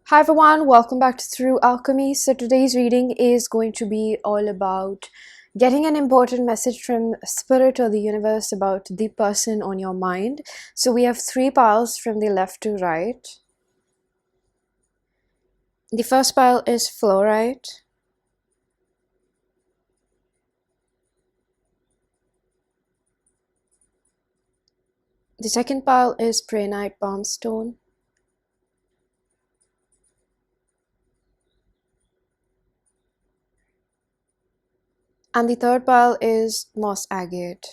Hi everyone, welcome back to Through Alchemy. So today's reading is going to be all about getting an important message from Spirit or the universe about the person on your mind. So we have three piles from the left to right. The first pile is Fluorite. The second pile is Prehnite Balmstone. And the third pile is Moss Agate.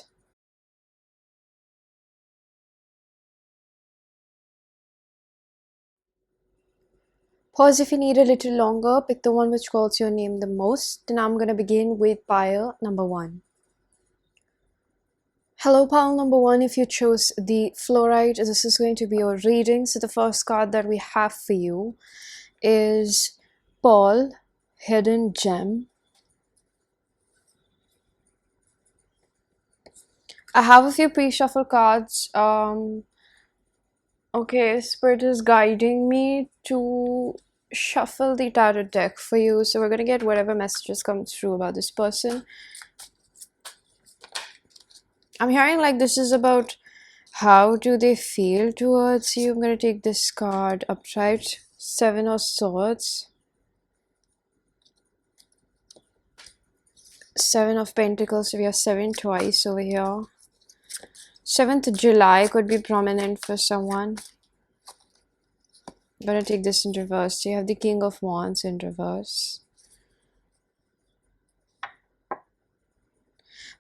Pause if you need a little longer. Pick the one which calls your name the most. And I'm going to begin with pile number 1. Hello, pile number 1. If you chose the Fluorite, this is going to be your reading. So the first card that we have for you is Paul, Hidden Gem. I have a few pre-shuffle cards. Okay, Spirit is guiding me to shuffle the tarot deck for you. So we're going to get whatever messages come through about this person. I'm hearing like this is about how do they feel towards you. I'm going to take this card upright. 7 of Swords. 7 of Pentacles. So we have 7 twice over here. 7th July could be prominent for someone. I'm going to take this in reverse. So you have the King of Wands in reverse.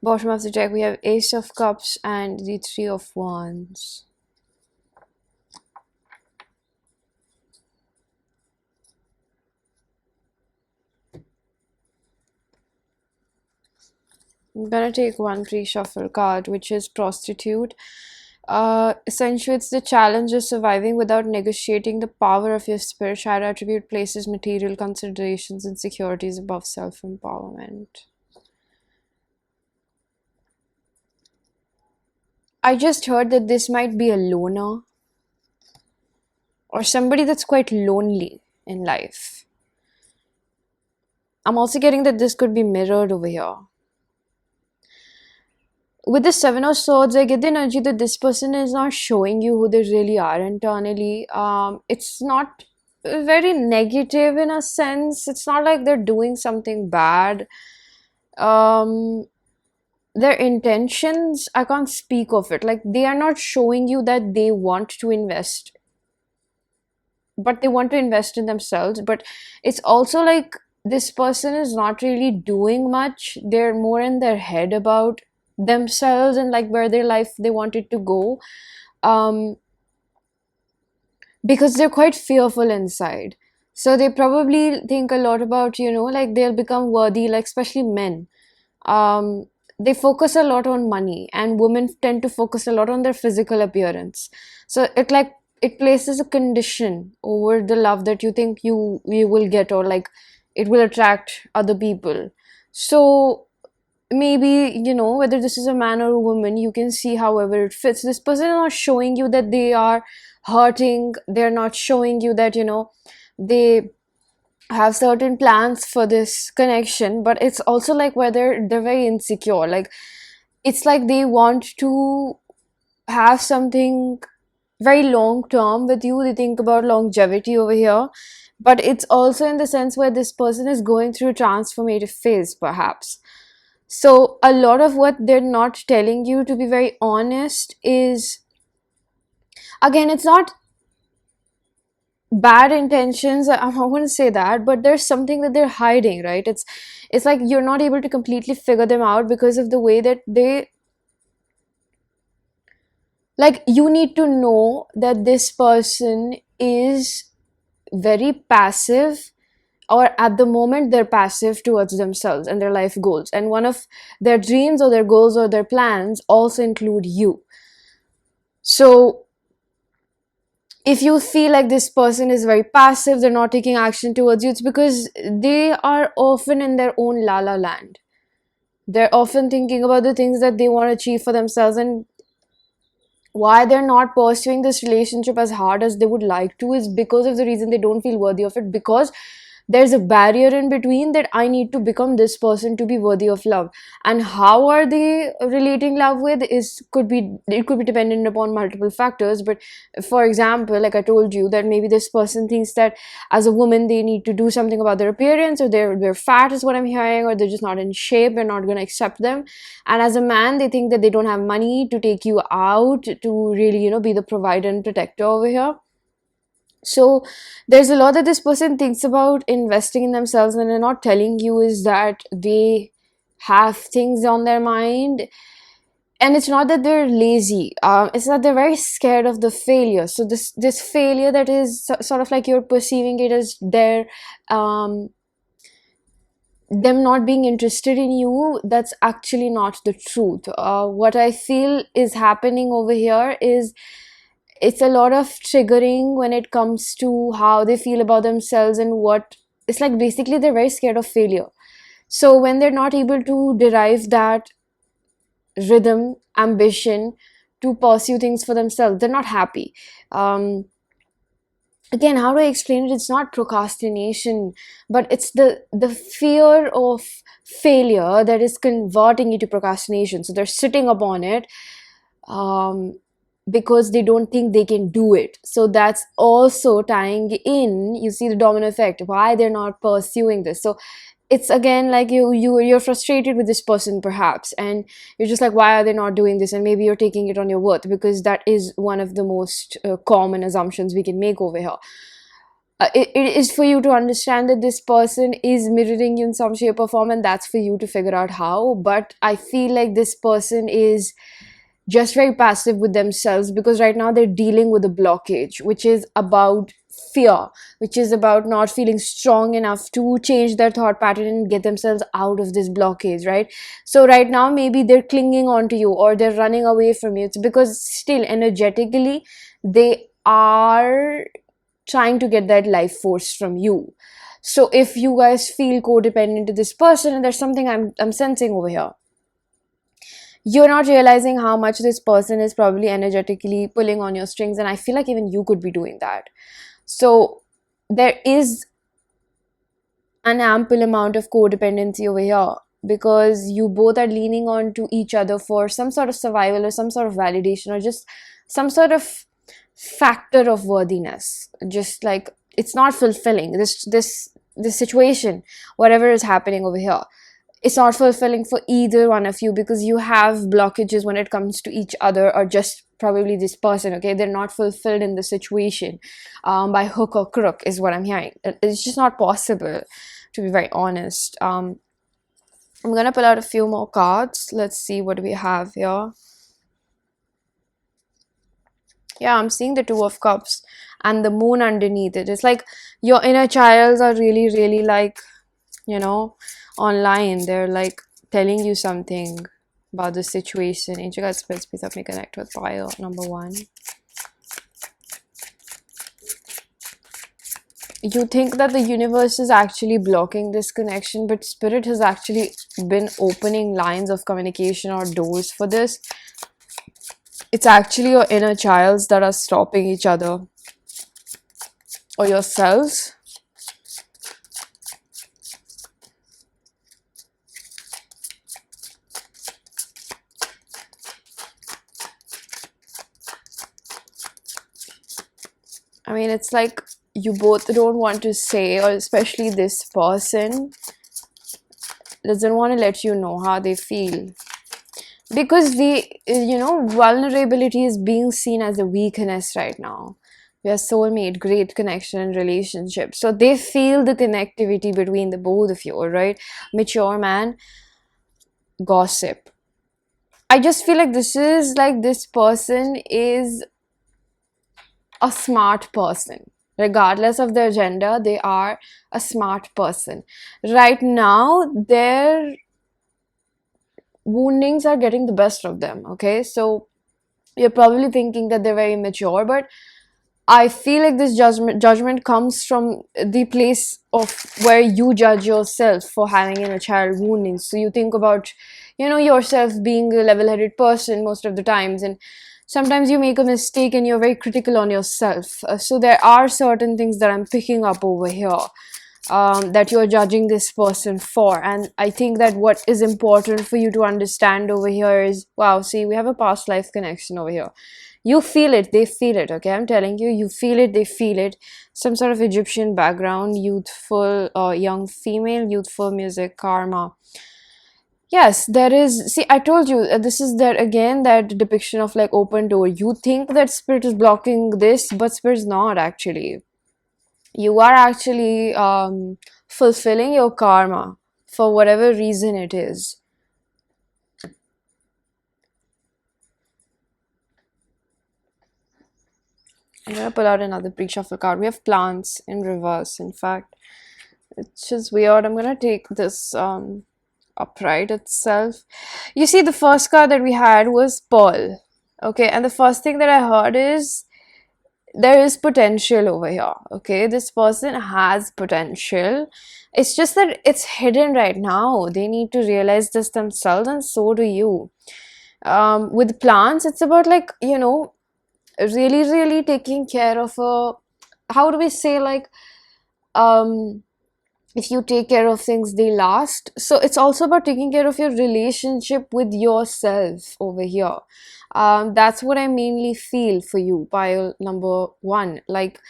Bottom of the deck we have Ace of Cups and the 3 of Wands. I'm gonna take one pre-shuffle card, which is Prostitute. Essentially, it's the challenge of surviving without negotiating the power of your spirit. Shadow attribute places material considerations and securities above self-empowerment. I just heard that this might be a loner or somebody that's quite lonely in life. I'm also getting that this could be mirrored over here. With the 7 of Swords, I get the energy that this person is not showing you who they really are internally. It's not very negative in a sense. It's not like they're doing something bad. Their intentions, I can't speak of it. Like, they are not showing you that they want to invest, but they want to invest in themselves. But it's also like this person is not really doing much. They're more in their head about themselves and like where their life they wanted to go, because they're quite fearful inside. So they probably think a lot about, like they'll become worthy, like especially men. They focus a lot on money, and women tend to focus a lot on their physical appearance. So it places a condition over the love that you think you will get, or like it will attract other people. So maybe, whether this is a man or a woman, you can see however it fits. This person is not showing you that they are hurting. They're not showing you that, they have certain plans for this connection, but it's also like whether they're very insecure. Like, it's like they want to have something very long term with you. They think about longevity over here, but it's also in the sense where this person is going through a transformative phase, perhaps. So a lot of what they're not telling you, to be very honest, is, again, it's not bad intentions. I wouldn't say that, but there's something that they're hiding, right? It's like you're not able to completely figure them out because of the way that they, like, you need to know that this person is very passive, or at the moment they're passive towards themselves and their life goals, and one of their dreams or their goals or their plans also include you. So if you feel like this person is very passive, they're not taking action towards you, it's because they are often in their own la la land. They're often thinking about the things that they want to achieve for themselves, and why they're not pursuing this relationship as hard as they would like to is because of the reason they don't feel worthy of it, because there's a barrier in between that I need to become this person to be worthy of love. And how are they relating love with is could be, it could be dependent upon multiple factors. But for example, like I told you, that maybe this person thinks that as a woman they need to do something about their appearance, or they're fat is what I'm hearing, or they're just not in shape, we're not going to accept them. And as a man, they think that they don't have money to take you out, to really, be the provider and protector over here. So there's a lot that this person thinks about investing in themselves when they're not telling you, is that they have things on their mind. And it's not that they're lazy, it's that they're very scared of the failure. So this failure that is sort of like you're perceiving it as their them not being interested in you, that's actually not the truth. What I feel is happening over here is it's a lot of triggering when it comes to how they feel about themselves, and what it's like basically they're very scared of failure. So when they're not able to derive that rhythm, ambition to pursue things for themselves, they're not happy. Again, how do I explain it? It's not procrastination, but it's the fear of failure that is converting you to procrastination. So they're sitting upon it, because they don't think they can do it. So that's also tying in, you see the domino effect, why they're not pursuing this. So it's again like you're frustrated with this person perhaps, and you're just like, why are they not doing this? And maybe you're taking it on your worth, because that is one of the most common assumptions we can make over here. It is for you to understand that this person is mirroring you in some shape or form, and that's for you to figure out how. But I feel like this person is just very passive with themselves, because right now they're dealing with a blockage, which is about fear, which is about not feeling strong enough to change their thought pattern and get themselves out of this blockage, right? So right now maybe they're clinging on to you, or they're running away from you. It's because still energetically they are trying to get that life force from you. So if you guys feel codependent to this person, and there's something I'm sensing over here, you're not realizing how much this person is probably energetically pulling on your strings, and I feel like even you could be doing that. So there is an ample amount of codependency over here, because you both are leaning on to each other for some sort of survival, or some sort of validation, or just some sort of factor of worthiness. Just like it's not fulfilling, this situation, whatever is happening over here, it's not fulfilling for either one of you, because you have blockages when it comes to each other, or just probably this person. Okay, they're not fulfilled in the situation, by hook or crook is what I'm hearing. It's just not possible, to be very honest. I'm gonna pull out a few more cards. Let's see what we have here. Yeah, I'm seeing the Two of Cups and the Moon underneath it. It's like your inner childs are really like, online. They're like telling you something about the situation. Angel Guides, Spirits, please help me connect with fire number 1. You think that the universe is actually blocking this connection, but Spirit has actually been opening lines of communication or doors for this. It's actually your inner childs that are stopping each other, or yourselves. I mean, it's like you both don't want to say, or especially this person doesn't want to let you know how they feel. Because vulnerability is being seen as a weakness right now. We are soulmate, great connection and relationship. So they feel the connectivity between the both of you, right? Mature man, gossip. I just feel like this person is a smart person. Regardless of their gender, they are a smart person. Right now, their woundings are getting the best of them, okay? So you're probably thinking that they're very mature, but I feel like this judgment comes from the place of where you judge yourself for having a child wounding. So you think about, yourself being a level-headed person most of the times, and Sometimes you make a mistake and you're very critical on yourself. So there are certain things that I'm picking up over here, that you're judging this person for. And I think that what is important for you to understand over here is, wow, see, we have a past life connection over here. You feel it, they feel it, okay? I'm telling you, you feel it, they feel it. Some sort of Egyptian background, youthful, young female, youthful music, karma. Yes, there is. See, I told you, this is that again, that depiction of like open door. You think that spirit is blocking this, but spirit is not actually. You are actually fulfilling your karma for whatever reason it is. I'm gonna pull out another pre-shuffle card. We have plants in reverse, in fact. It's just weird. I'm gonna take this upright itself. You see, the first card that we had was Pearl. Okay, and the first thing that I heard is there is potential over here. Okay, this person has potential. It's just that it's hidden right now. They need to realize this themselves, and so do you. With plants, it's about like, you know, really taking care of a, how do we say, like, if you take care of things, they last. So it's also about taking care of your relationship with yourself over here. That's what I mainly feel for you, pile number one. Like,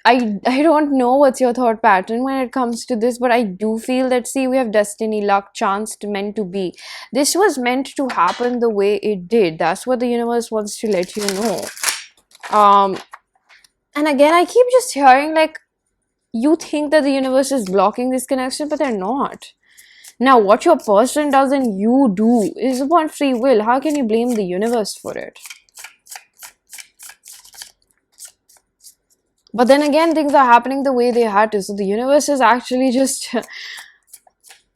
I don't know what's your thought pattern when it comes to this, but I do feel that, see, we have destiny, luck, chance, meant to be. This was meant to happen the way it did. That's what the universe wants to let you know. And again, I keep just hearing like, you think that the universe is blocking this connection, but they're not. Now, what your person does and you do is upon free will. How can you blame the universe for it? But then again, things are happening the way they had to. So the universe is actually just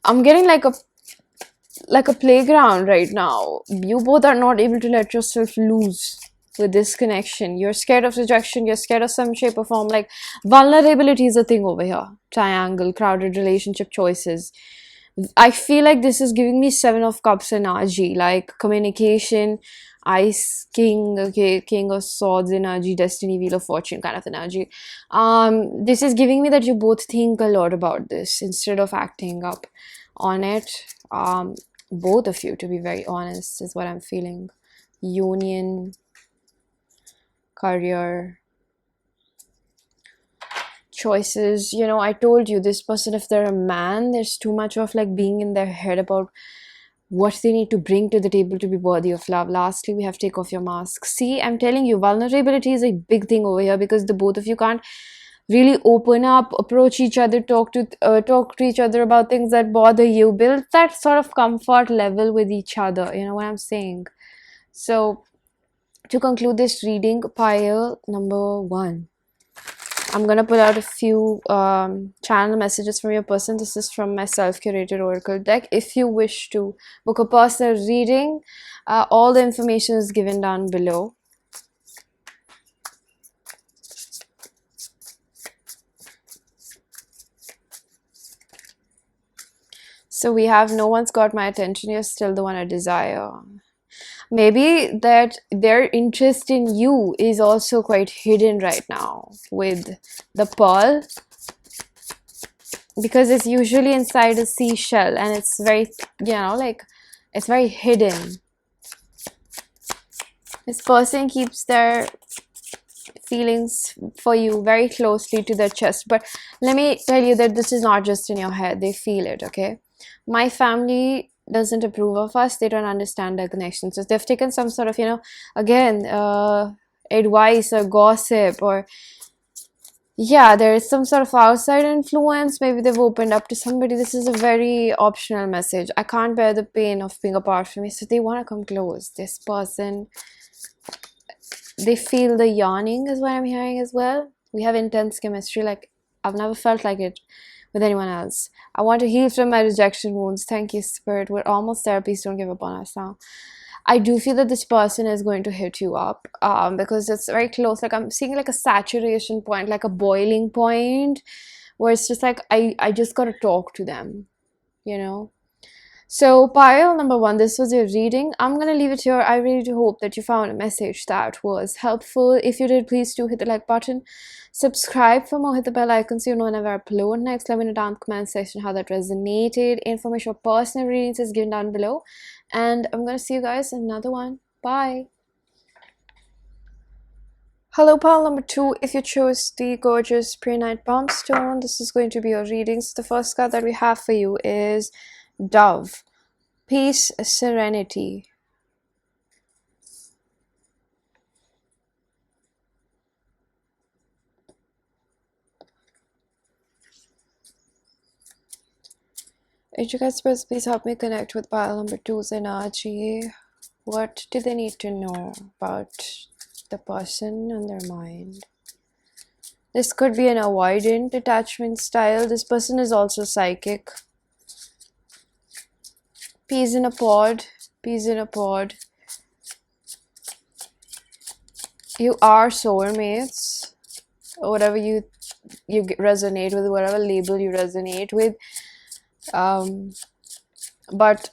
I'm getting like a playground right now. You both are not able to let yourself loose with this connection. You're scared of rejection, you're scared of some shape or form. Like, vulnerability is a thing over here. Triangle, crowded relationship choices. I feel like this is giving me Seven of Cups energy, like communication, Ice King, okay, King of Swords energy, Destiny, Wheel of Fortune kind of energy. This is giving me that you both think a lot about this instead of acting up on it. Both of you, to be very honest, is what I'm feeling. Union, career, choices. You know, I told you, this person, if they're a man, there's too much of like being in their head about what they need to bring to the table to be worthy of love. Lastly, we have take off your mask. See, I'm telling you, vulnerability is a big thing over here, because the both of you can't really open up, approach each other, talk to each other about things that bother you, build that sort of comfort level with each other. You know what I'm saying? So to conclude this reading, pile number one, I'm gonna pull out a few channel messages from your person. This is from my self-curated oracle deck. If you wish to book a personal reading, all the information is given down below. So we have, no one's got my attention, you're still the one I desire. Maybe that their interest in you is also quite hidden right now with the pearl, because it's usually inside a seashell and it's very, you know, like, it's very hidden. This person keeps their feelings for you very closely to their chest. But let me tell you that this is not just in your head, they feel it, okay? My family doesn't approve of us, they don't understand our connections. So they've taken some sort of, you know, again, advice or gossip, or yeah, there is some sort of outside influence. Maybe they've opened up to somebody. This is a very optional message. I can't bear the pain of being apart from me, so they want to come close. This person, they feel the yawning is what I'm hearing as well. We have intense chemistry, like I've never felt like it with anyone else. I want to heal from my rejection wounds. Thank you, Spirit. We're almost there. Please don't give up on us now. I do feel that this person is going to hit you up because it's very close. Like, I'm seeing like a saturation point, like a boiling point, where it's just like, I just got to talk to them, you know? So, pile number one, this was your reading. I'm going to leave it here. I really do hope that you found a message that was helpful. If you did, please do hit the like button. Subscribe for more. Hit the bell icon so you know whenever I upload next. Let me know down in the comment section how that resonated. Information for personal readings is given down below. And I'm going to see you guys in another one. Bye. Hello, pile number two. If you chose the gorgeous Prehnite Palm Stone, this is going to be your reading. So the first card that we have for you is Dove. Peace, serenity. If you guys please help me connect with pile number two's energy. What do they need to know about the person and their mind? This could be an avoidant attachment style. This person is also psychic. Peas in a pod. Peas in a pod. You are soulmates. Whatever you resonate with, whatever label you resonate with. But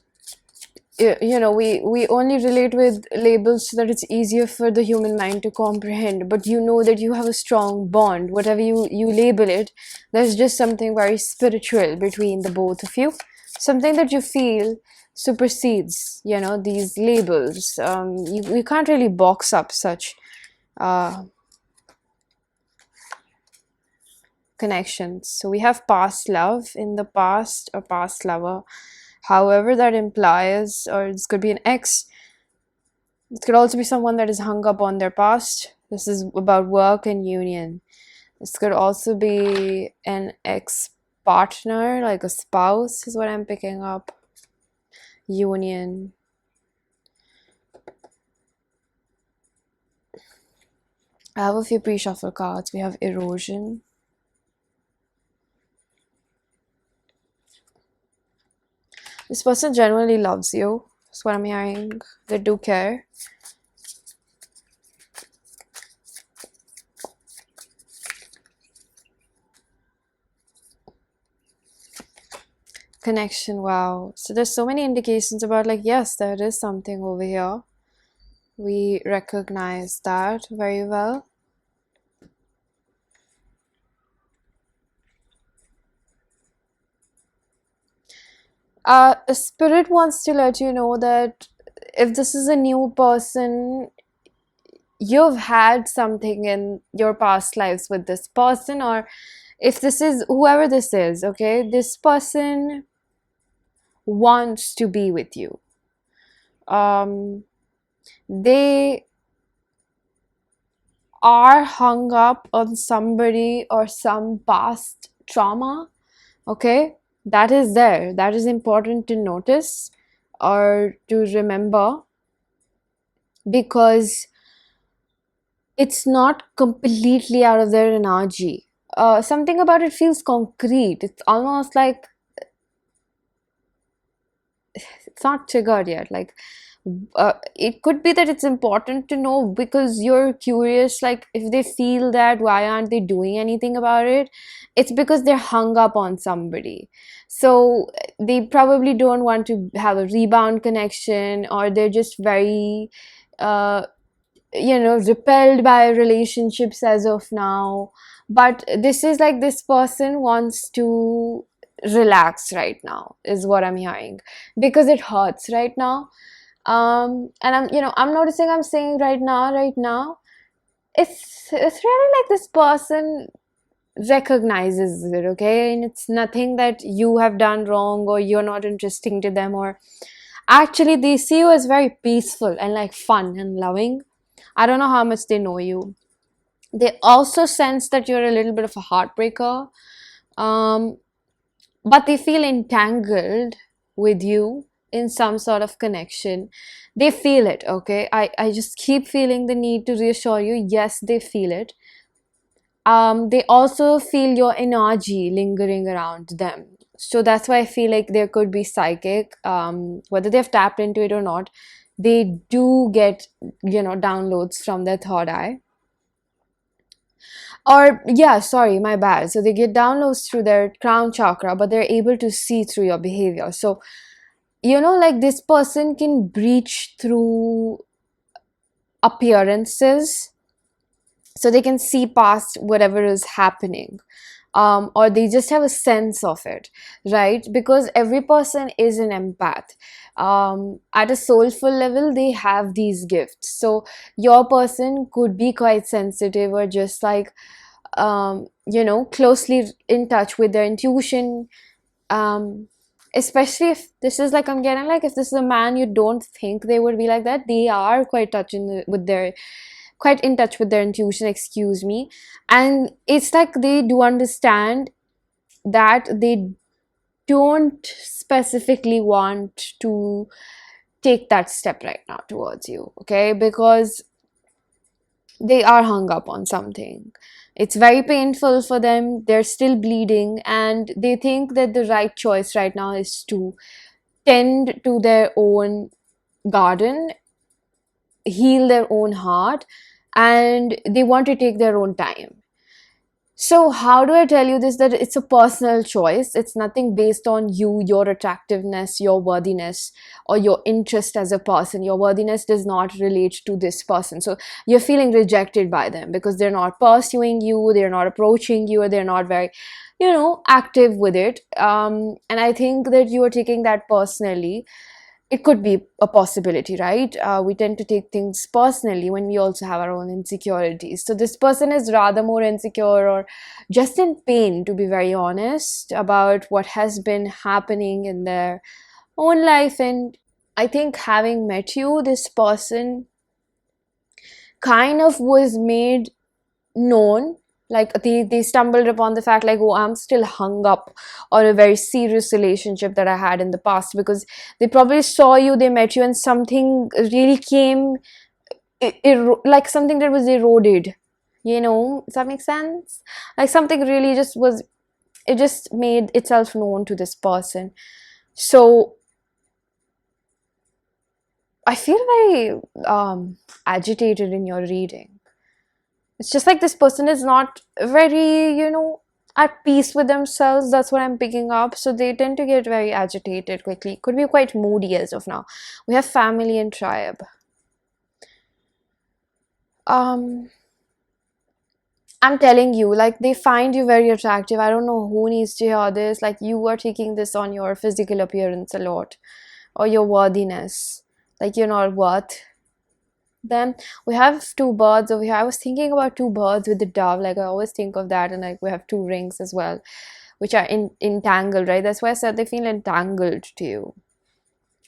you know, we only relate with labels so that it's easier for the human mind to comprehend. But you know that you have a strong bond. Whatever you label it, there's just something very spiritual between the both of you. Something that you feel supersedes, you know, these labels. You can't really box up such connections. So we have past love in the past, or past lover, however that implies, or this could be an ex. It could also be someone that is hung up on their past. This is about work and union. This could also be an ex-partner, like a spouse is what I'm picking up. Union. I have a few pre-shuffle cards. We have erosion. This person genuinely loves you. That's what I'm hearing. They do care. Connection. Wow. So there's so many indications about, like, yes, there is something over here. We recognize that very well. Spirit wants to let you know that if this is a new person, you've had something in your past lives with this person, or if this is whoever this is, okay, this person wants to be with you. They are hung up on somebody or some past trauma, okay? That is there. That is important to notice or to remember, because it's not completely out of their energy. Something about it feels concrete. It's almost like it's not triggered yet. Like, it could be that it's important to know because you're curious, like, if they feel that, why aren't they doing anything about it? It's because they're hung up on somebody. So they probably don't want to have a rebound connection, or they're just very repelled by relationships as of now. But this is like, this person wants to relax right now is what I'm hearing, because it hurts right now. And I'm noticing, I'm saying right now, it's really like this person recognizes it, okay? And it's nothing that you have done wrong or you're not interesting to them, or actually they see you as very peaceful and like fun and loving. I don't know how much they know you. They also sense that you're a little bit of a heartbreaker, but they feel entangled with you in some sort of connection. They feel it, okay? I just keep feeling the need to reassure you. Yes, they feel it. They also feel your energy lingering around them. So that's why I feel like there could be psychic, whether they've tapped into it or not. They do get, downloads from their third eye. Or, yeah, sorry, my bad. So they get downloads through their crown chakra, but they're able to see through your behavior. So you know, like this person can breach through appearances, so they can see past whatever is happening, or they just have a sense of it, right? Because every person is an empath. At a soulful level, they have these gifts. So your person could be quite sensitive, or just like, you know, closely in touch with their intuition. um Especially if this is like, I'm getting like, if this is a man, you don't think they would be like that. They are quite with their, quite in touch with their intuition, excuse me. And it's like they do understand that they don't specifically want to take that step right now towards you, okay? Because they are hung up on something. It's very painful for them. They're still bleeding, and they think that the right choice right now is to tend to their own garden, heal their own heart, and they want to take their own time. So how do I tell you this? That it's a personal choice. It's nothing based on you, your attractiveness, your worthiness, or your interest as a person. Your worthiness does not relate to this person. So you're feeling rejected by them because they're not pursuing you, they're not approaching you, or they're not very, you know, active with it. And I think that you are taking that personally. It could be a possibility, right? We tend to take things personally when we also have our own insecurities. So this person is rather more insecure, or just in pain, to be very honest, about what has been happening in their own life. And I think having met you, this person kind of was made known, like they stumbled upon the fact, like, oh, I'm still hung up on a very serious relationship that I had in the past. Because they probably saw you, they met you, and something really came, like something that was eroded, you know. Does that make sense? Like something really just was, it just made itself known to this person. So I feel very agitated in your reading. It's just like this person is not very, you know, at peace with themselves. That's what I'm picking up. So they tend to get very agitated quickly. Could be quite moody as of now. We have family and tribe. Um, I'm telling you, like, they find you very attractive. I don't know who needs to hear this. Like, you are taking this on your physical appearance a lot, or your worthiness. Like, you're not worth them. We have two birds over here. I was thinking about two birds with the dove. Like, I always think of that. And like, we have two rings as well, which are entangled, right? That's why I said they feel entangled to you.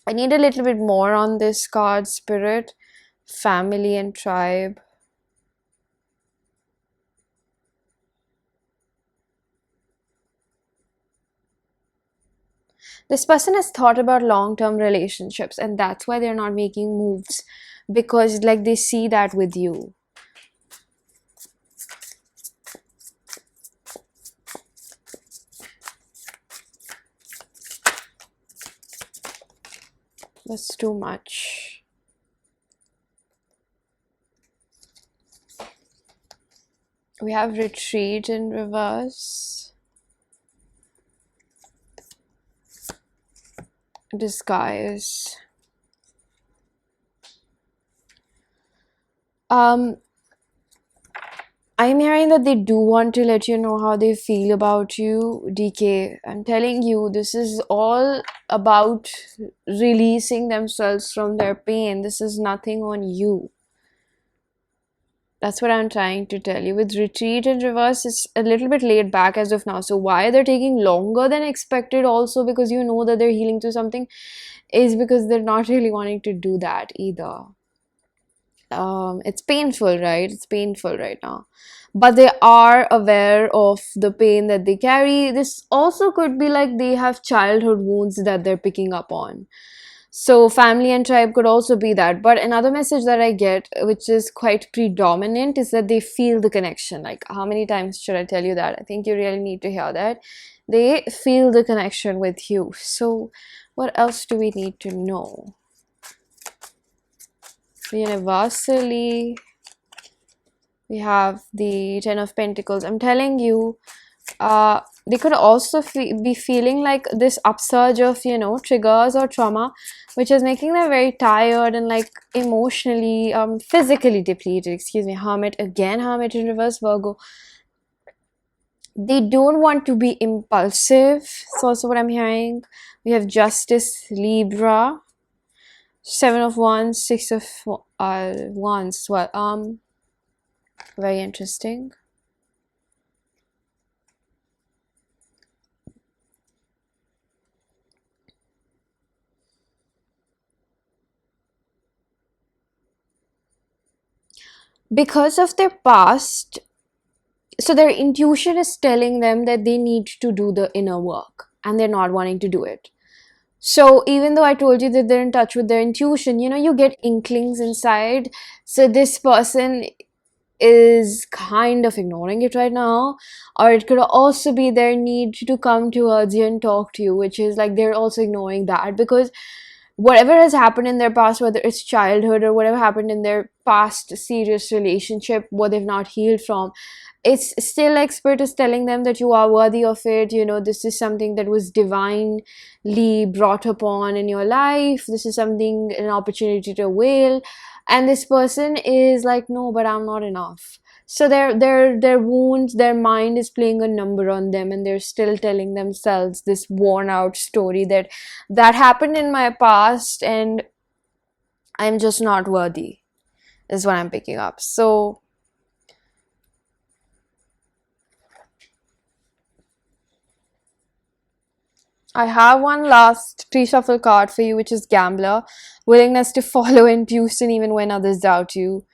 I need a little bit more on this card, Spirit, family and tribe. This person has thought about long-term relationships, and that's why they're not making moves, because like they see that with you. That's too much. We have retreat in reverse. Disguise. I'm hearing that they do want to let you know how they feel about you, DK. I'm telling you, this is all about releasing themselves from their pain. This is nothing on you. That's what I'm trying to tell you. With retreat in reverse, it's a little bit laid back as of now. So why they're taking longer than expected, also because you know that they're healing through something, is because they're not really wanting to do that either. It's painful, right? It's painful right now. But they are aware of the pain that they carry. This also could be like they have childhood wounds that they're picking up on. So family and tribe could also be that. But another message that I get, which is quite predominant, is that they feel the connection. Like, how many times should I tell you that? I think you really need to hear that. They feel the connection with you. So what else do we need to know? Universally, we have the Ten of Pentacles. I'm telling you, They could also be feeling like this upsurge of, triggers or trauma, which is making them very tired and like emotionally, physically depleted. Excuse me. Hermit again, Hermit in reverse, Virgo. They don't want to be impulsive. It's also what I'm hearing. We have Justice, Libra, Seven of Wands, Six of Wands. Well, very interesting. Because of their past, so their intuition is telling them that they need to do the inner work and they're not wanting to do it. So even though I told you that they're in touch with their intuition, you get inklings inside. So this person is kind of ignoring it right now, or it could also be their need to come towards you and talk to you, which is like they're also ignoring that, because whatever has happened in their past, whether it's childhood or whatever happened in their past serious relationship, what they've not healed from, it's still like spirit is telling them that you are worthy of it. This is something that was divinely brought upon in your life. This is something, an opportunity to avail. And this person is like, no, but I'm not enough. So their wounds, their mind is playing a number on them, and they're still telling themselves this worn out story that happened in my past and I'm just not worthy, is what I'm picking up. So I have one last pre-shuffle card for you, which is Gambler. Willingness to follow intuition even when others doubt you.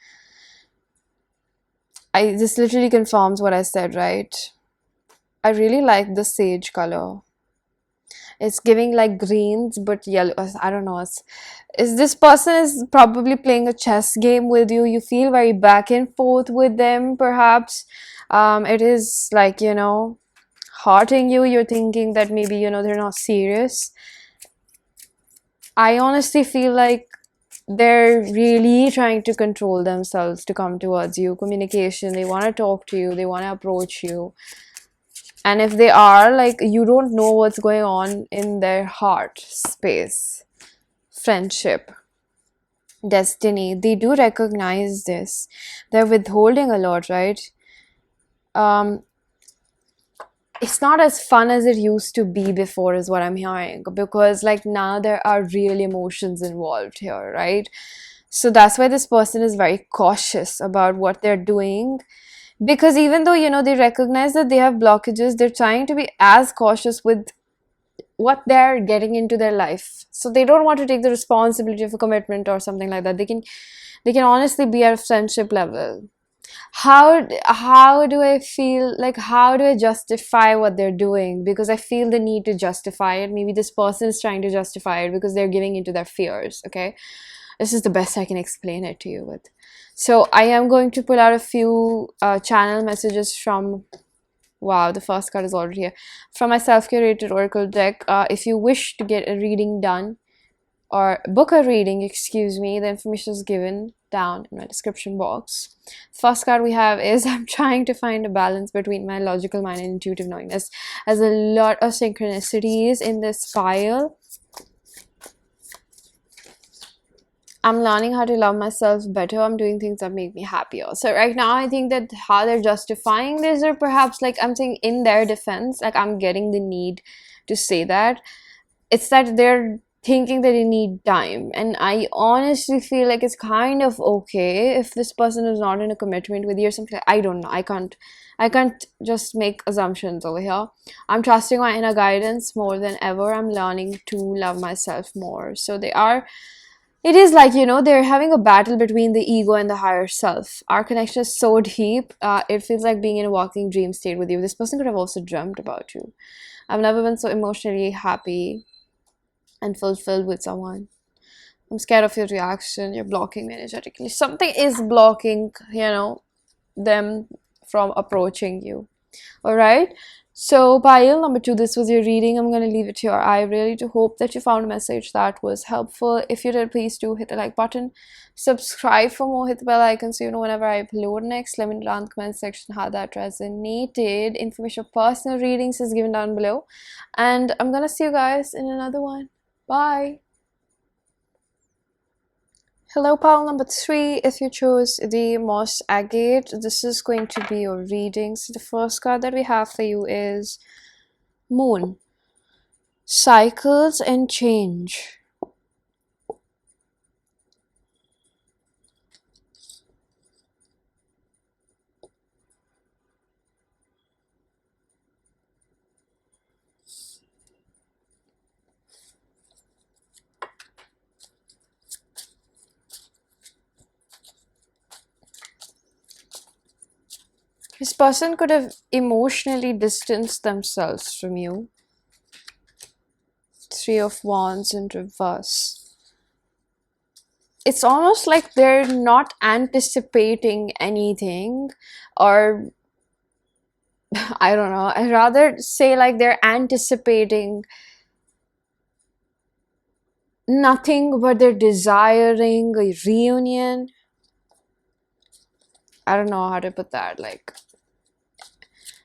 This literally confirms what I said, right? I really like the sage color. It's giving like greens but yellow. I don't know. Is this person is probably playing a chess game with you. You feel very back and forth with them, perhaps. It is like, hurting you. You're thinking that maybe, they're not serious. I honestly feel like they're really trying to control themselves to come towards you. Communication, they want to talk to you, they want to approach you. And if they are, like, you don't know what's going on in their heart space. Friendship, destiny, they do recognize this. They're withholding a lot, right? It's not as fun as it used to be before, is what I'm hearing, because like now there are real emotions involved here, right? So that's why this person is very cautious about what they're doing, because even though they recognize that they have blockages, they're trying to be as cautious with what they're getting into their life. So they don't want to take the responsibility of a commitment or something like that. They can honestly be at a friendship level. How do I feel, like, how do I justify what they're doing? Because I feel the need to justify it. Maybe this person is trying to justify it because they're giving into their fears. Okay, this is the best I can explain it to you with. So I am going to pull out a few channel messages from, wow, the first card is already here, from my self-curated oracle deck. If you wish to get a reading done, or book a reading, excuse me, the information is given down in my description box. First card we have is I'm trying to find a balance between my logical mind and intuitive knowingness. There's a lot of synchronicities in this pile. I'm learning how to love myself better. I'm doing things that make me happier. So right now I think that how they're justifying this, or perhaps like I'm saying in their defense, like I'm getting the need to say that, it's that they're thinking that they need time. And I honestly feel like it's kind of okay if this person is not in a commitment with you or something. I don't know. I can't just make assumptions over here. I'm trusting my inner guidance more than ever. I'm learning to love myself more. So it is like, they're having a battle between the ego and the higher self. Our connection is so deep. It feels like being in a walking dream state with you. This person could have also dreamt about you. I've never been so emotionally happy and fulfilled with someone. I'm scared of your reaction. You're blocking me energetically. Something is blocking, them from approaching you. All right. So, pile number 2, this was your reading. I'm going to leave it to your eye. I really do hope that you found a message that was helpful. If you did, please do hit the like button. Subscribe for more. Hit the bell icon so you know whenever I upload next. Let me know down in the comment section how that resonated. Information of personal readings is given down below. And I'm going to see you guys in another one. Bye. Hello, pile number 3. If you chose the Moss Agate, this is going to be your reading. So the first card that we have for you is Moon. Cycles and change. This person could have emotionally distanced themselves from you. 3 of Wands in reverse. It's almost like they're not anticipating anything, or I don't know. I'd rather say like they're anticipating nothing, but they're desiring a reunion. I don't know how to put that. Like,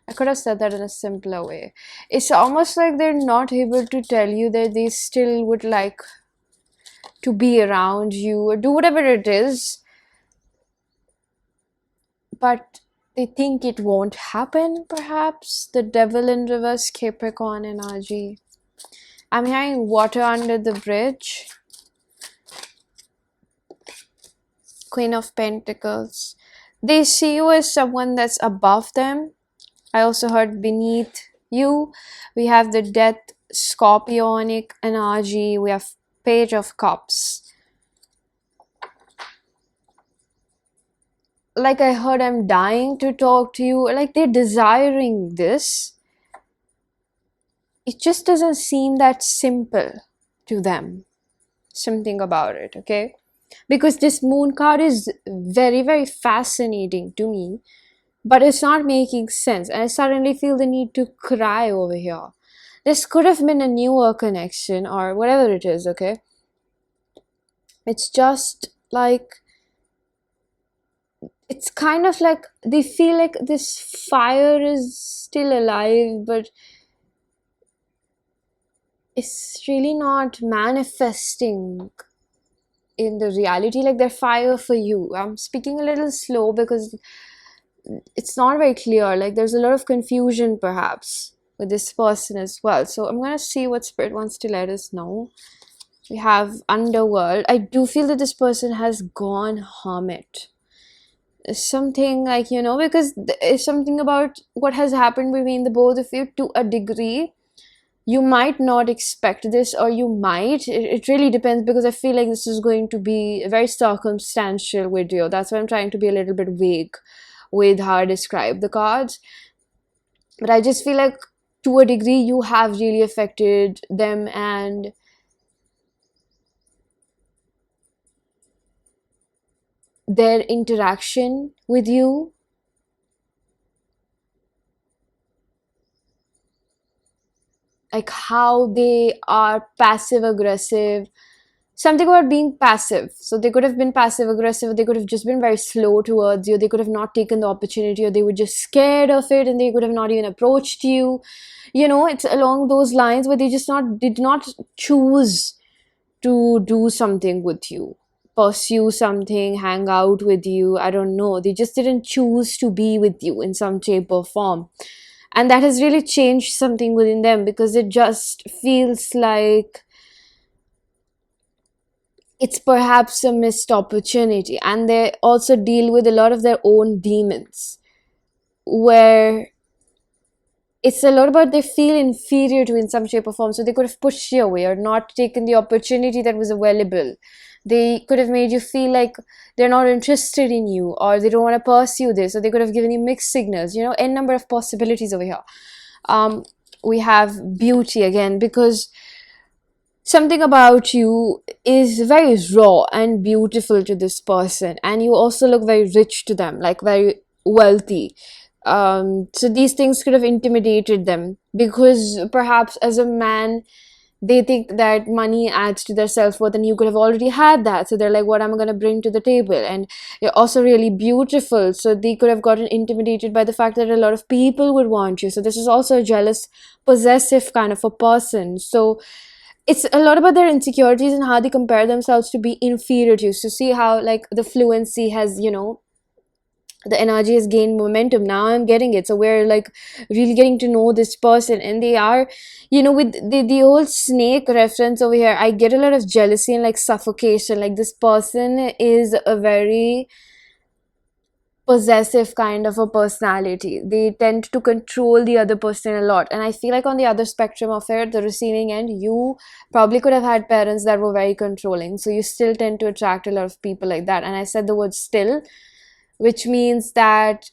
I could have said that in a simpler way. It's almost like they're not able to tell you that they still would like to be around you or do whatever it is, but they think it won't happen, perhaps. The Devil in reverse, Capricorn energy. I'm hearing water under the bridge. Queen of Pentacles. They see you as someone that's above them. I also heard beneath you. We have the Death, Scorpionic energy. We have Page of Cups. Like I heard, I'm dying to talk to you. Like they're desiring this. It just doesn't seem that simple to them. Something about it, okay? Because this Moon card is very, very fascinating to me, but it's not making sense. And I suddenly feel the need to cry over here. This could have been a newer connection or whatever it is, okay? It's just like, it's kind of like they feel like this fire is still alive, but it's really not manifesting in the reality. Like they're fire for you. I'm speaking a little slow because it's not very clear. Like there's a lot of confusion perhaps with this person as well. So I'm gonna see what Spirit wants to let us know. We have Underworld. I do feel that this person has gone hermit. Something like, you know, because it's something about what has happened between the both of you to a degree. You might not expect this, or you might. It really depends, because I feel like this is going to be a very circumstantial video. That's why I'm trying to be a little bit vague with how I describe the cards. But I just feel like to a degree you have really affected them, and their interaction with you. Like how they are passive aggressive. Something about being passive. So they could have been passive aggressive, they could have just been very slow towards you, they could have not taken the opportunity, or they were just scared of it and they could have not even approached you. You know, it's along those lines where they just did not choose to do something with you, pursue something, hang out with you. I don't know. They just didn't choose to be with you in some shape or form. And that has really changed something within them, because it just feels like it's perhaps a missed opportunity. And they also deal with a lot of their own demons, where it's a lot about they feel inferior to in some shape or form. So they could have pushed you away or not taken the opportunity that was available. They could have made you feel like they're not interested in you, or they don't want to pursue this, or they could have given you mixed signals. You know, n number of possibilities over here. We have beauty again, because something about you is very raw and beautiful to this person, and you also look very rich to them, like very wealthy. So these things could have intimidated them, because perhaps as a man, they think that money adds to their self-worth, and you could have already had that, so they're like, what am I going to bring to the table? And you're also really beautiful, so they could have gotten intimidated by the fact that a lot of people would want you. So this is also a jealous, possessive kind of a person. So it's a lot about their insecurities and how they compare themselves to be inferior to you. So see how like the fluency has, the energy has gained momentum. Now I'm getting it. So we're like really getting to know this person, and they are, with the old snake reference over here, I get a lot of jealousy and like suffocation. Like this person is a very possessive kind of a personality. They tend to control the other person a lot. And I feel like on the other spectrum of it, the receiving end, you probably could have had parents that were very controlling. So you still tend to attract a lot of people like that. And I said the word still, which means that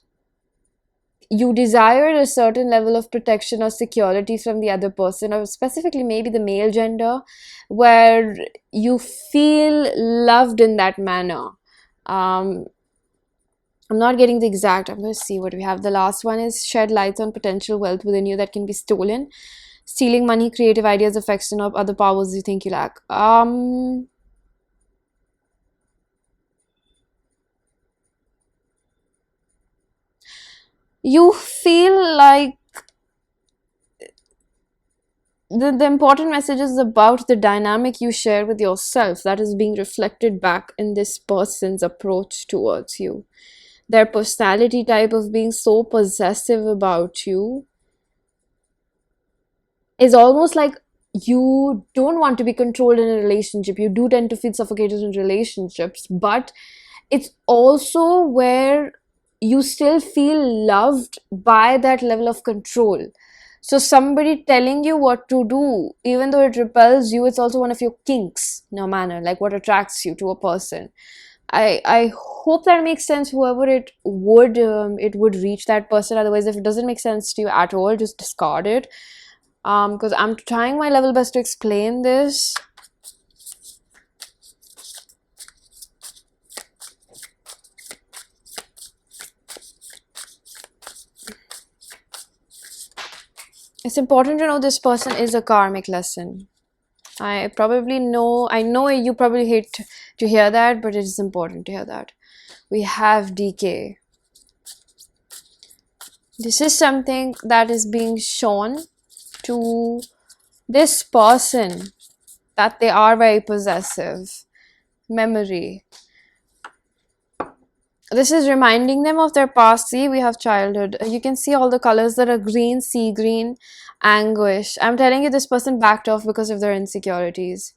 you desire a certain level of protection or security from the other person, or specifically maybe the male gender, where you feel loved in that manner. I'm not getting the exact. I'm going to see what we have. The last one is shed lights on potential wealth within you that can be stolen. Stealing money, creative ideas, affection, or other powers you think you lack. You feel like the important message is about the dynamic you share with yourself that is being reflected back in this person's approach towards you. Their personality type of being so possessive about you is almost like you don't want to be controlled in a relationship. You do tend to feel suffocated in relationships, but it's also where you still feel loved by that level of control. So somebody telling you what to do, even though it repels you, it's also one of your kinks in a manner, like what attracts you to a person. I hope that makes sense. Whoever it would reach that person. Otherwise, if it doesn't make sense to you at all, just discard it. Because I'm trying my level best to explain this. It's important to know this person is a karmic lesson. I know you probably hate to hear that, but it is important to hear that. We have decay. This is something that is being shown to this person, that they are very possessive. Memory. This is reminding them of their past. See, we have childhood. You can see all the colors that are green, sea green, anguish. I'm telling you, this person backed off because of their insecurities.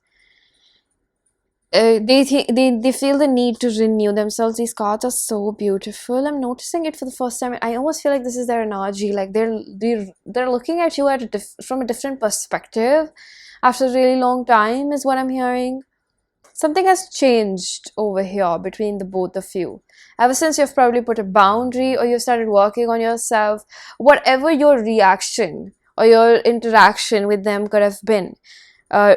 They feel the need to renew themselves. These cards are so beautiful. I'm noticing it for the first time. I almost feel like this is their energy. Like they're looking at you from a different perspective after a really long time, is what I'm hearing. Something has changed over here between the both of you. Ever since you've probably put a boundary or you started working on yourself, whatever your reaction or your interaction with them could have been,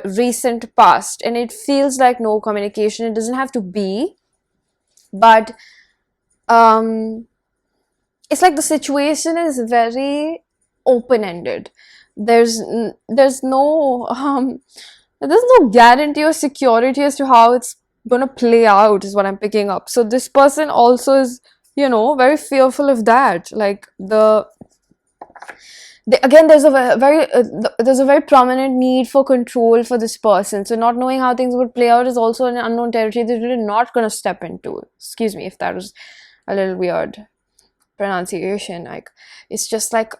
recent past, and it feels like no communication. It doesn't have to be, but it's like the situation is very open-ended. There's no guarantee or security as to how it's gonna play out, is what I'm picking up. So this person also is, very fearful of that. Like again, there's a very prominent need for control for this person. So not knowing how things would play out is also an unknown territory that they're not gonna step into. Excuse me if that was a little weird pronunciation. Like, it's just like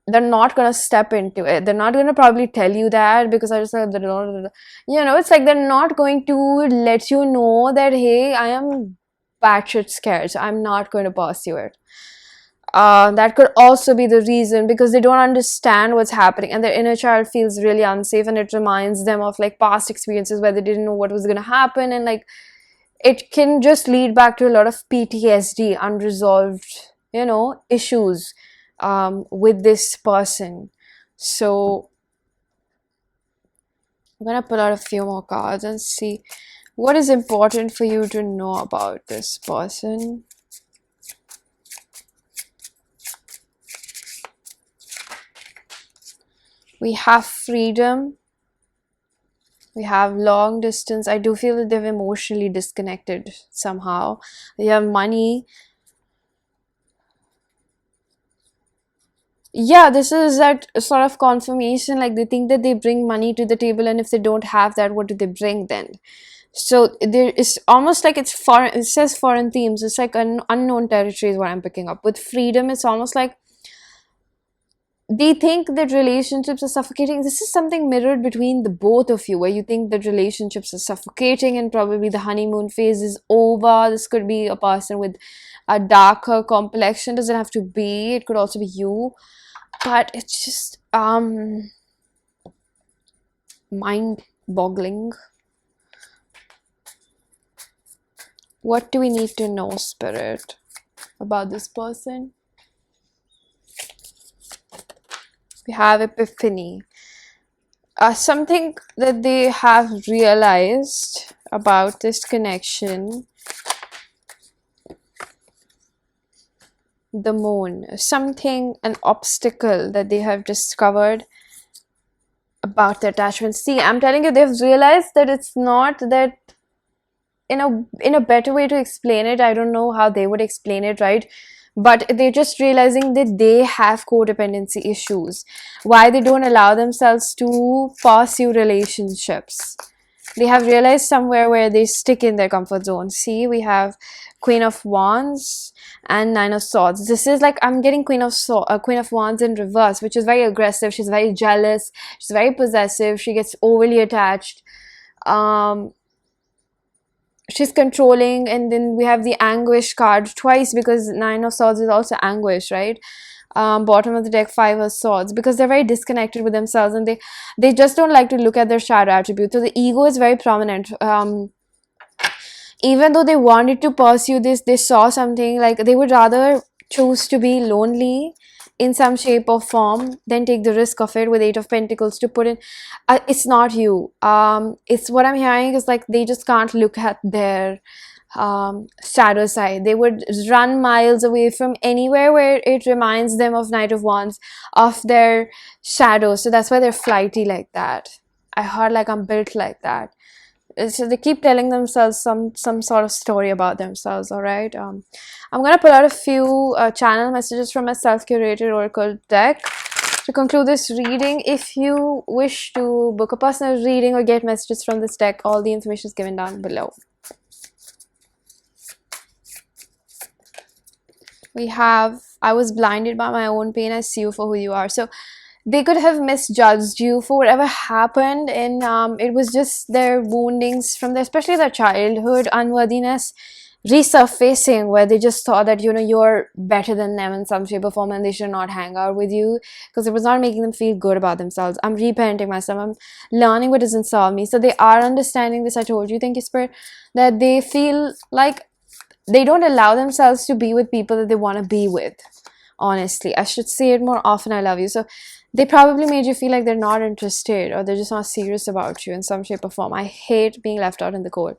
they're not gonna step into it. They're not gonna probably tell you that, because I just said that, it's like they're not going to let you know that, hey, I am batshit scared, so I'm not going to pursue it. That could also be the reason, because they don't understand what's happening, and their inner child feels really unsafe, and it reminds them of like past experiences where they didn't know what was gonna happen, and like it can just lead back to a lot of PTSD, unresolved, issues with this person. So I'm gonna pull out a few more cards and see what is important for you to know about this person. We have freedom. We have long distance. I do feel that they've emotionally disconnected somehow. We have money. Yeah, this is that sort of confirmation, like they think that they bring money to the table, and if they don't have that, what do they bring then? So there is almost like it's foreign. It says foreign themes. It's like an unknown territory is what I'm picking up. With freedom, it's almost like they think that relationships are suffocating. This is something mirrored between the both of you, where you think that relationships are suffocating and probably the honeymoon phase is over. This could be a person with a darker complexion. Doesn't have to be. It could also be you. But it's just mind-boggling. What do we need to know, Spirit, about this person? We have Epiphany. Something that they have realized about this connection. The moon. Something, an obstacle that they have discovered about the attachment. See, I'm telling you, they've realized that it's not that in a better way to explain it. I don't know how they would explain it, right? But they're just realizing that they have codependency issues. Why they don't allow themselves to pursue relationships. They have realized somewhere where they stick in their comfort zone. See, we have Queen of Wands and Nine of Swords. This is like, I'm getting Queen of Wands in reverse, which is very aggressive. She's very jealous. She's very possessive. She gets overly attached. She's controlling. And then we have the Anguish card twice, because Nine of Swords is also anguish, right? Bottom of the deck, Five of Swords, because they're very disconnected with themselves, and they just don't like to look at their shadow attributes. So the ego is very prominent. Even though they wanted to pursue this, they saw something, like they would rather choose to be lonely in some shape or form than take the risk of it, with Eight of Pentacles to put in. It's not you. It's what I'm hearing is like they just can't look at their shadow side. They would run miles away from anywhere where it reminds them of Knight of Wands, of their shadow. So that's why they're flighty like that. I heard like I'm built like that. So they keep telling themselves some sort of story about themselves. All right. I'm gonna pull out a few channel messages from my self-curated oracle deck to conclude this reading. If you wish to book a personal reading or get messages from this deck, all the information is given down below. We have, I was blinded by my own pain. I see you for who you are. So they could have misjudged you for whatever happened, and it was just their woundings from their, especially their childhood unworthiness, resurfacing, where they just thought that, you know, you're better than them in some shape or form and they should not hang out with you because it was not making them feel good about themselves. I'm reparenting myself. I'm learning what doesn't serve me. So they are understanding this. I told you, thank you, Spirit, that they feel like they don't allow themselves to be with people that they want to be with. Honestly, I should say it more often. I love you. So they probably made you feel like they're not interested, or they're just not serious about you in some shape or form. I hate being left out in the cold.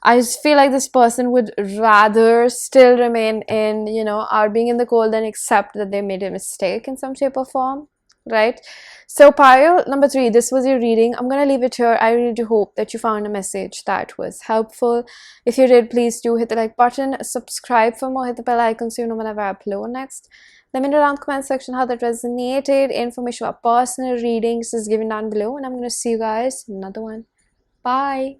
I just feel like this person would rather still remain in, you know, our being in the cold than accept that they made a mistake in some shape or form, right? So pile number 3, this was your reading. I'm gonna leave it here. I really do hope that you found a message that was helpful. If you did, please do hit the like button, subscribe for more, hit the bell icon so you know whenever I upload next. Let me know down in the comment section how that resonated. Information about personal readings is given down below, and I'm gonna see you guys in another one. Bye.